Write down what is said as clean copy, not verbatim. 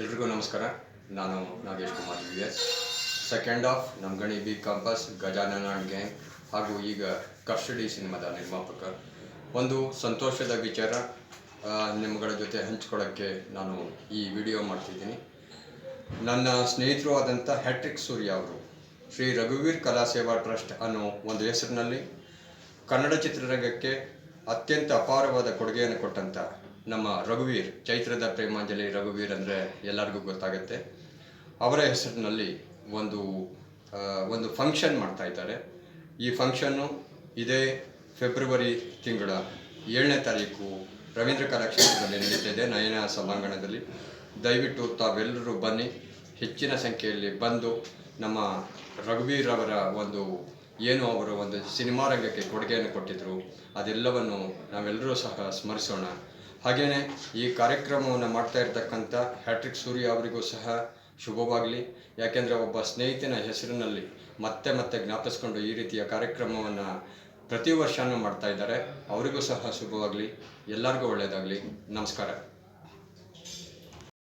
ಎಲ್ರಿಗೂ ನಮಸ್ಕಾರ. ನಾನು Nagesh Kumar US. Second of ನಮ್ಗಣಿ B campus Gajanana and gang ಹಾಗೂ ಈಗ ಕಸ್ಟಡಿ ಸಿನಿಮಾದ ನಿರ್ಮಾಪಕ. ಒಂದು ಸಂತೋಷದ ವಿಚಾರ ನಿಮ್ಮಗಳ ಜೊತೆ ಹಂಚ್ಕೊಳ್ಳೋಕ್ಕೆ ನಾನು ಈ ವಿಡಿಯೋ ಮಾಡ್ತಿದ್ದೀನಿ. ನನ್ನ ಸ್ನೇಹಿತರು ಆದಂಥ ಹ್ಯಾಟ್ರಿಕ್ ಸೂರ್ಯ ಅವರು ಶ್ರೀ ರಘುವೀರ್ ಕಲಾ ಸೇವಾ ಟ್ರಸ್ಟ್ ಅನ್ನೋ ಒಂದು ಹೆಸರಿನಲ್ಲಿ ಕನ್ನಡ ಚಿತ್ರರಂಗಕ್ಕೆ ಅತ್ಯಂತ ಅಪಾರವಾದ ಕೊಡುಗೆಯನ್ನು ಕೊಟ್ಟಂಥ ನಮ್ಮ ರಘುವೀರ್, ಚೈತ್ರದ ಪ್ರೇಮಾಂಜಲಿ ರಘುವೀರ್ ಅಂದರೆ ಎಲ್ಲರಿಗೂ ಗೊತ್ತಾಗುತ್ತೆ. ಅವರ ಹೆಸರಿನಲ್ಲಿ ಒಂದು ಫಂಕ್ಷನ್ ಮಾಡ್ತಾ ಇದ್ದಾರೆ. ಈ ಫಂಕ್ಷನ್ನು ಇದೇ ಫೆಬ್ರವರಿ ತಿಂಗಳ 7ನೇ ತಾರೀಕು ರವೀಂದ್ರ ಕಲಾಕ್ಷೇತ್ರದಲ್ಲಿ ನಡೀತಿದೆ, ನಯನ ಸಭಾಂಗಣದಲ್ಲಿ. ದಯವಿಟ್ಟು ತಾವೆಲ್ಲರೂ ಬನ್ನಿ, ಹೆಚ್ಚಿನ ಸಂಖ್ಯೆಯಲ್ಲಿ ಬಂದು ನಮ್ಮ ರಘುವೀರ್ ಅವರ ಅವರು ಒಂದು ಸಿನಿಮಾ ರಂಗಕ್ಕೆ ಕೊಡುಗೆಯನ್ನು ಕೊಟ್ಟಿದ್ದರು, ಅದೆಲ್ಲವನ್ನು ನಾವೆಲ್ಲರೂ ಸಹ ಸ್ಮರಿಸೋಣ. ಹಾಗೆಯೇ ಈ ಕಾರ್ಯಕ್ರಮವನ್ನು ಮಾಡ್ತಾ ಇರ್ತಕ್ಕಂಥ ಹ್ಯಾಟ್ರಿಕ್ ಸೂರ್ಯ ಅವರಿಗೂ ಸಹ ಶುಭವಾಗಲಿ. ಯಾಕೆಂದರೆ ಒಬ್ಬ ಸ್ನೇಹಿತನ ಹೆಸರಿನಲ್ಲಿ ಮತ್ತೆ ಜ್ಞಾಪಿಸ್ಕೊಂಡು ಈ ರೀತಿಯ ಕಾರ್ಯಕ್ರಮವನ್ನು ಪ್ರತಿ ವರ್ಷವೂ ಮಾಡ್ತಾ ಇದ್ದಾರೆ. ಅವರಿಗೂ ಸಹ ಶುಭವಾಗಲಿ. ಎಲ್ಲರಿಗೂ ಒಳ್ಳೆಯದಾಗಲಿ. ನಮಸ್ಕಾರ.